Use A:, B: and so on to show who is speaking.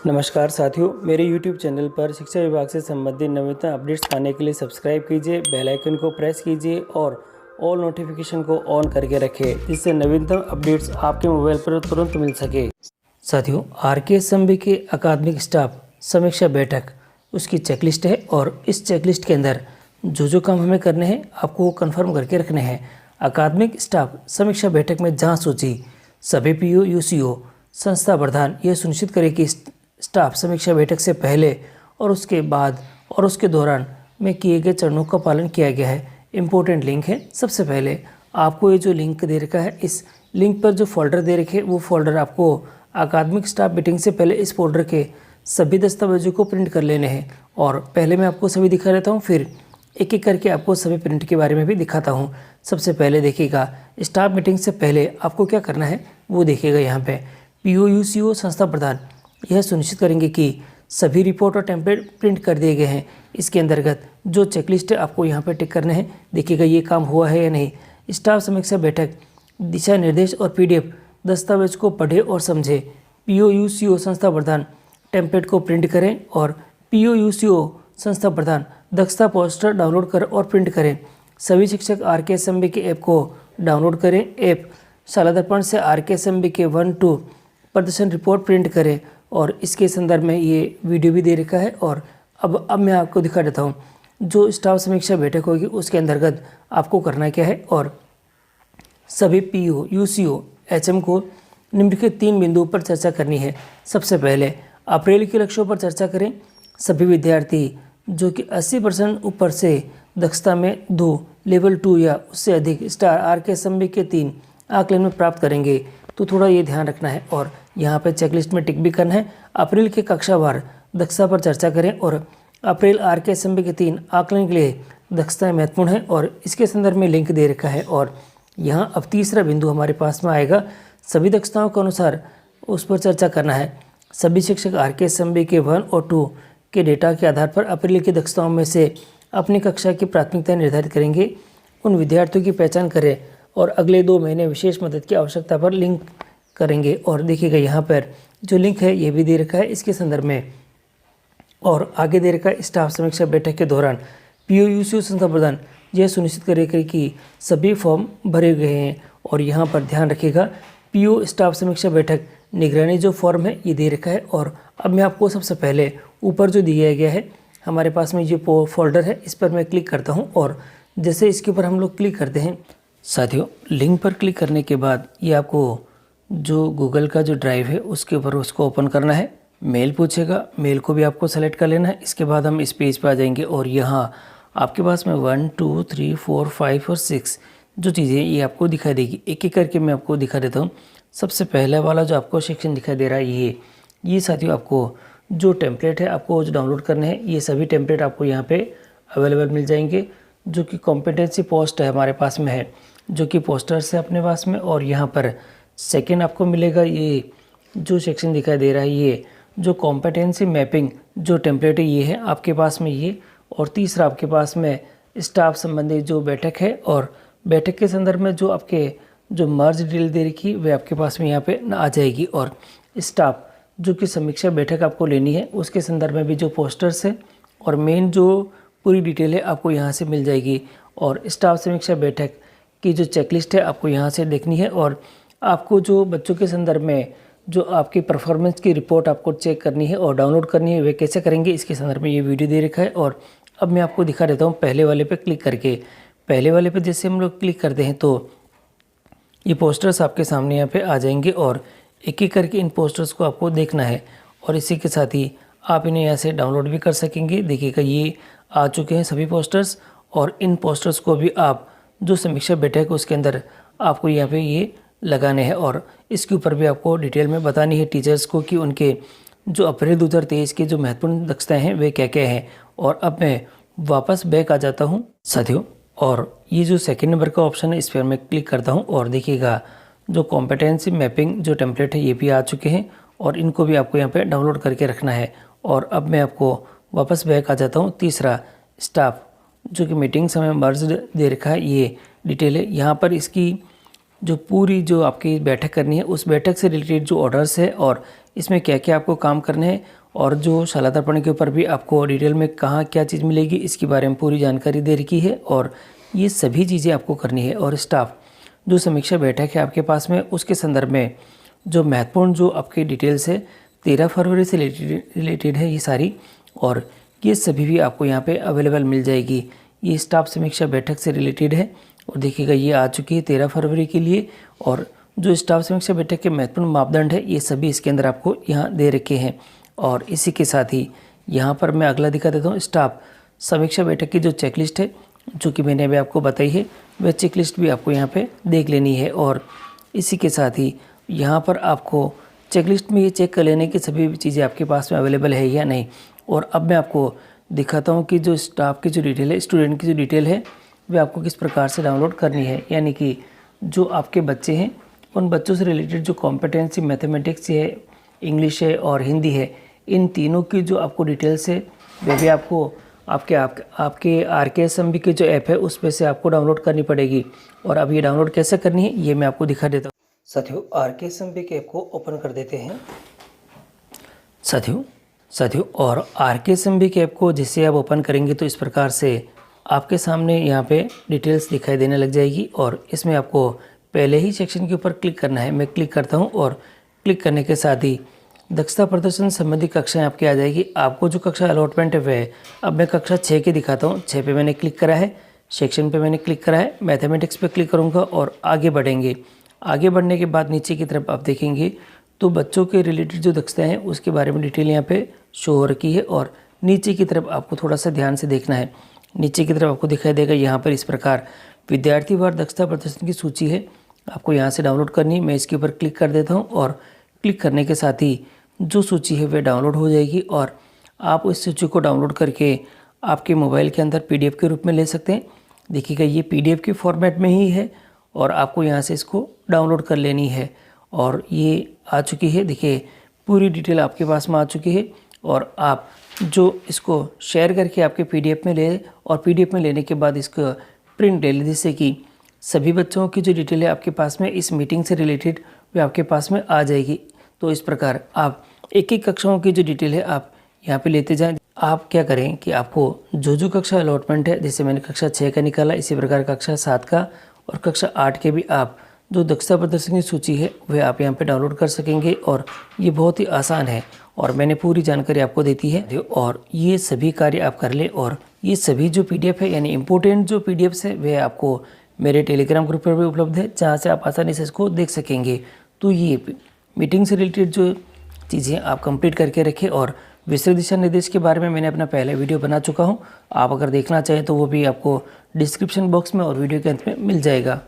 A: नमस्कार साथियों, मेरे YouTube चैनल पर शिक्षा विभाग से संबंधित नवीनतम अपडेट्स पाने के लिए सब्सक्राइब कीजिए, बेल आइकन को प्रेस कीजिए और ऑल नोटिफिकेशन को ऑन करके रखें, जिससे नवीनतम अपडेट्स आपके मोबाइल पर तुरंत मिल सके। साथियों, RKSMB के अकादमिक स्टाफ समीक्षा बैठक उसकी चेकलिस्ट है और इस चेकलिस्ट के अंदर जो काम हमें करने हैं आपको कन्फर्म करके रखने हैं। अकादमिक स्टाफ समीक्षा बैठक में जाँच सूची सभी PO UCO संस्था प्रधान यह सुनिश्चित करे कि स्टाफ समीक्षा बैठक से पहले और उसके बाद और उसके दौरान में किए गए चरणों का पालन किया गया है। इम्पोर्टेंट लिंक है। सबसे पहले आपको ये जो लिंक दे रखा है, इस लिंक पर जो फोल्डर दे रखे वो फोल्डर आपको अकादमिक स्टाफ मीटिंग से पहले इस फोल्डर के सभी दस्तावेजों को प्रिंट कर लेने हैं। और पहले मैं आपको सभी दिखा देता हूँ, फिर एक एक करके आपको सभी प्रिंट के बारे में भी दिखाता हूँ। सबसे पहले देखिएगा, स्टाफ मीटिंग से पहले आपको क्या करना है वो देखिएगा। यहाँ पे PO UCO संस्था प्रधान यह सुनिश्चित करेंगे कि सभी रिपोर्ट और टेम्पलेट प्रिंट कर दिए गए हैं। इसके अंतर्गत जो चेकलिस्ट है आपको यहाँ पर टिक करने हैं। देखिएगा ये काम हुआ है या नहीं। स्टाफ समीक्षा बैठक दिशा निर्देश और PDF दस्तावेज को पढ़े और समझे। PO UCO संस्था प्रधान टेम्पलेट को प्रिंट करें और PO UCO संस्था प्रधान दक्षता पोस्टर डाउनलोड करें और प्रिंट करें। सभी शिक्षक RKSMB के ऐप को डाउनलोड करें। ऐप शाला दर्पण से RKSMB के 1-2 प्रदर्शन रिपोर्ट प्रिंट करें। और इसके संदर्भ में ये वीडियो भी दे रखा है। और अब मैं आपको दिखा देता हूँ जो स्टाफ समीक्षा बैठक होगी उसके अंतर्गत आपको करना क्या है। और सभी PO UCO HM को निम्नलिखित 3 बिंदुओं पर चर्चा करनी है। सबसे पहले अप्रैल के लक्ष्यों पर चर्चा करें। सभी विद्यार्थी जो कि 80% ऊपर से दक्षता में 2 लेवल 2 या उससे अधिक स्टार RKSMB के 3 आकलन में प्राप्त करेंगे, तो थोड़ा ये ध्यान रखना है। और यहाँ पे चेकलिस्ट में टिक भी करना है। अप्रैल के कक्षावार दक्षता पर चर्चा करें और अप्रैल RKSMB के 3 आकलन के लिए दक्षताएं महत्वपूर्ण है और इसके संदर्भ में लिंक दे रखा है। और यहाँ अब तीसरा बिंदु हमारे पास में आएगा, सभी दक्षताओं के अनुसार उस पर चर्चा करना है। सभी शिक्षक RKSMB के 1 और 2 के डेटा के आधार पर अप्रैल की दक्षताओं में से अपनी कक्षा की प्राथमिकता निर्धारित करेंगे। उन विद्यार्थियों की पहचान करें और अगले 2 महीने विशेष मदद की आवश्यकता पर लिंक करेंगे। और देखिएगा यहाँ पर जो लिंक है ये भी दे रखा है इसके संदर्भ में। और आगे दे रखा है, स्टाफ समीक्षा बैठक के दौरान PO UCO संस्था प्रधान यह सुनिश्चित करेगा कि सभी फॉर्म भरे गए हैं। और यहाँ पर ध्यान रखिएगा, PO स्टाफ समीक्षा बैठक निगरानी जो फॉर्म है ये दे रखा है। और अब मैं आपको सबसे पहले ऊपर जो दिया गया है हमारे पास में ये फोल्डर है, इस पर मैं क्लिक करता हूँ। और जैसे इसके ऊपर हम लोग क्लिक करते हैं साथियों, लिंक पर क्लिक करने के बाद ये आपको जो गूगल का जो ड्राइव है उसके ऊपर उसको ओपन करना है। मेल पूछेगा, मेल को भी आपको सेलेक्ट कर लेना है। इसके बाद हम इस पेज पर आ जाएंगे और यहाँ आपके पास में 1 2 3 4 5 और 6 जो चीज़ें ये आपको दिखाई देगी। एक एक करके मैं आपको दिखा देता हूँ। सबसे पहला वाला जो आपको सेक्शन दिखाई दे रहा है ये साथियों आपको जो टेम्पलेट है आपको जो डाउनलोड करने हैं, ये सभी टेम्पलेट आपको यहाँ पे अवेलेबल मिल जाएंगे। जो कि कॉम्पिटेंसी पोस्ट है हमारे पास में है, जो कि पोस्टर्स है अपने पास में। और यहाँ पर सेकंड आपको मिलेगा ये जो सेक्शन दिखाई दे रहा है, ये जो कॉम्पिटेंसी मैपिंग जो टेम्पलेट है ये है आपके पास में ये। और तीसरा आपके पास में स्टाफ संबंधी जो बैठक है और बैठक के संदर्भ में जो आपके जो मर्ज डिटेल दे रखी वे आपके पास में यहाँ पे आ जाएगी। और स्टाफ जो कि समीक्षा बैठक आपको लेनी है उसके संदर्भ में भी जो पोस्टर्स है और मेन जो पूरी डिटेल है आपको यहाँ से मिल जाएगी। और स्टाफ समीक्षा बैठक की जो चेकलिस्ट है आपको यहाँ से देखनी है। और आपको जो बच्चों के संदर्भ में जो आपकी परफॉर्मेंस की रिपोर्ट आपको चेक करनी है और डाउनलोड करनी है, वे कैसे करेंगे इसके संदर्भ में ये वीडियो दे रखा है। और अब मैं आपको दिखा देता हूँ पहले वाले पे क्लिक करके। पहले वाले पे जैसे हम लोग क्लिक करते हैं तो ये पोस्टर्स आपके सामने यहाँ पे आ जाएंगे और एक एक करके इन पोस्टर्स को आपको देखना है। और इसी के साथ ही आप इन्हें यहाँ से डाउनलोड भी कर सकेंगे। देखिएगा ये आ चुके हैं सभी पोस्टर्स। और इन पोस्टर्स को भी आप जो समीक्षा बैठक है उसके अंदर आपको यहाँ पे ये लगाने हैं। और इसके ऊपर भी आपको डिटेल में बतानी है टीचर्स को कि उनके जो अप्रैल 2023 के जो महत्वपूर्ण दक्षताएं हैं वे क्या क्या हैं। और अब मैं वापस बैक आ जाता हूँ साथियों, और ये जो सेकंड नंबर का ऑप्शन है इस पर मैं क्लिक करता हूँ। और देखिएगा जो कॉम्पिटेंसी मैपिंग जो टेम्पलेट है ये भी आ चुके हैं और इनको भी आपको यहाँ पे डाउनलोड करके रखना है। और अब मैं आपको वापस बैक आ जाता हूँ। तीसरा स्टाफ जो कि मीटिंग समय मर्ज दे रखा है ये डिटेल है। यहाँ पर इसकी जो पूरी जो आपकी बैठक करनी है उस बैठक से रिलेटेड जो ऑर्डर्स है और इसमें क्या क्या आपको काम करने हैं और जो शाला दर्पण के ऊपर भी आपको डिटेल में कहाँ क्या चीज़ मिलेगी इसके बारे में पूरी जानकारी दे रखी है। और ये सभी चीज़ें आपको करनी है। और स्टाफ जो समीक्षा बैठक है आपके पास में, उसके संदर्भ में जो महत्वपूर्ण जो आपकी डिटेल्स है 13 फरवरी से रिलेटेड है ये सारी, और ये सभी भी आपको यहाँ पे अवेलेबल मिल जाएगी। ये स्टाफ समीक्षा बैठक से रिलेटेड है और देखिएगा ये आ चुकी है 13 फरवरी के लिए। और जो स्टाफ समीक्षा बैठक के महत्वपूर्ण मापदंड है ये सभी इसके अंदर आपको यहाँ दे रखे हैं। और इसी के साथ ही यहाँ पर मैं अगला दिखा देता हूँ, स्टाफ समीक्षा बैठक की जो चेकलिस्ट है जो कि मैंने अभी आपको बताई है, वह चेकलिस्ट भी आपको यहाँ पे देख लेनी है। और इसी के साथ ही यहाँ पर आपको चेकलिस्ट में ये चेक कर लेने की सभी चीज़ें आपके पास में अवेलेबल है या नहीं। और अब मैं आपको दिखाता हूँ कि जो स्टाफ की जो डिटेल है, स्टूडेंट की जो डिटेल है, वह आपको किस प्रकार से डाउनलोड करनी है। यानी कि जो आपके बच्चे हैं उन बच्चों से रिलेटेड जो कॉम्पिटेंसी मैथमेटिक्स है, इंग्लिश है और हिंदी है, इन तीनों की जो आपको डिटेल्स है वे भी आपको आपके RKSMB की जो ऐप है उस पर से आपको डाउनलोड करनी पड़ेगी। और अब ये डाउनलोड कैसे करनी है ये मैं आपको दिखा देता हूँ। साथियों RKSMB के ऐप को ओपन कर देते हैं साथियों और RKSMB के ऐप को जिससे आप ओपन करेंगे तो इस प्रकार से आपके सामने यहाँ पे डिटेल्स दिखाई देने लग जाएगी। और इसमें आपको पहले ही सेक्शन के ऊपर क्लिक करना है। मैं क्लिक करता हूँ और क्लिक करने के साथ ही दक्षता प्रदर्शन संबंधी कक्षाएं आपकी आ जाएगी। आपको जो कक्षा अलॉटमेंट है वह अब मैं कक्षा 6 की दिखाता हूँ। 6 पे मैंने क्लिक करा है, सेक्शन पे मैंने क्लिक करा है, मैथमेटिक्स पे क्लिक करूँगा और आगे बढ़ेंगे। आगे बढ़ने के बाद नीचे की तरफ आप देखेंगे तो बच्चों के रिलेटेड जो दक्षताएँ हैं उसके बारे में डिटेल यहाँ पे शो हो रखी है। और नीचे की तरफ आपको थोड़ा सा ध्यान से देखना है। नीचे की तरफ आपको दिखाई देगा यहाँ पर इस प्रकार विद्यार्थीवार दक्षता प्रदर्शन की सूची है, आपको यहाँ से डाउनलोड करनी है। मैं इसके ऊपर क्लिक कर देता हूँ और क्लिक करने के साथ ही जो सूची है वह डाउनलोड हो जाएगी। और आप उस सूची को डाउनलोड करके आपके मोबाइल के अंदर PDF के रूप में ले सकते हैं। देखिएगा ये PDF के फॉर्मेट में ही है और आपको यहाँ से इसको डाउनलोड कर लेनी है। और ये आ चुकी है, देखिए पूरी डिटेल आपके पास में आ चुकी है। और आप जो इसको शेयर करके आपके PDF में ले और PDF में लेने के बाद इसको प्रिंट ले लें, जिससे कि सभी बच्चों की जो डिटेल है आपके पास में इस मीटिंग से रिलेटेड वे आपके पास में आ जाएगी। तो इस प्रकार आप एक एक कक्षाओं की जो डिटेल है आप यहाँ पे लेते जाएं। आप क्या करें कि आपको जो कक्षा अलॉटमेंट है, जैसे मैंने कक्षा 6 का निकाला, इसी प्रकार कक्षा 7 का और कक्षा 8 के भी आप जो दक्षता प्रदर्शन की सूची है वह आप यहाँ पे डाउनलोड कर सकेंगे। और ये बहुत ही आसान है और मैंने पूरी जानकारी आपको देती है। और ये सभी कार्य आप कर ले। और ये सभी जो PDF है यानी इम्पोर्टेंट जो PDFs है वह आपको मेरे टेलीग्राम ग्रुप पर भी उपलब्ध है, जहाँ से आप आसानी से इसको देख सकेंगे। तो ये मीटिंग से रिलेटेड जो चीज़ें आप कंप्लीट करके रखें। और विस्तृत दिशा निर्देश के बारे में मैंने अपना पहले वीडियो बना चुका हूँ, आप अगर देखना चाहें तो वो भी आपको डिस्क्रिप्शन बॉक्स में और वीडियो के अंत में मिल जाएगा।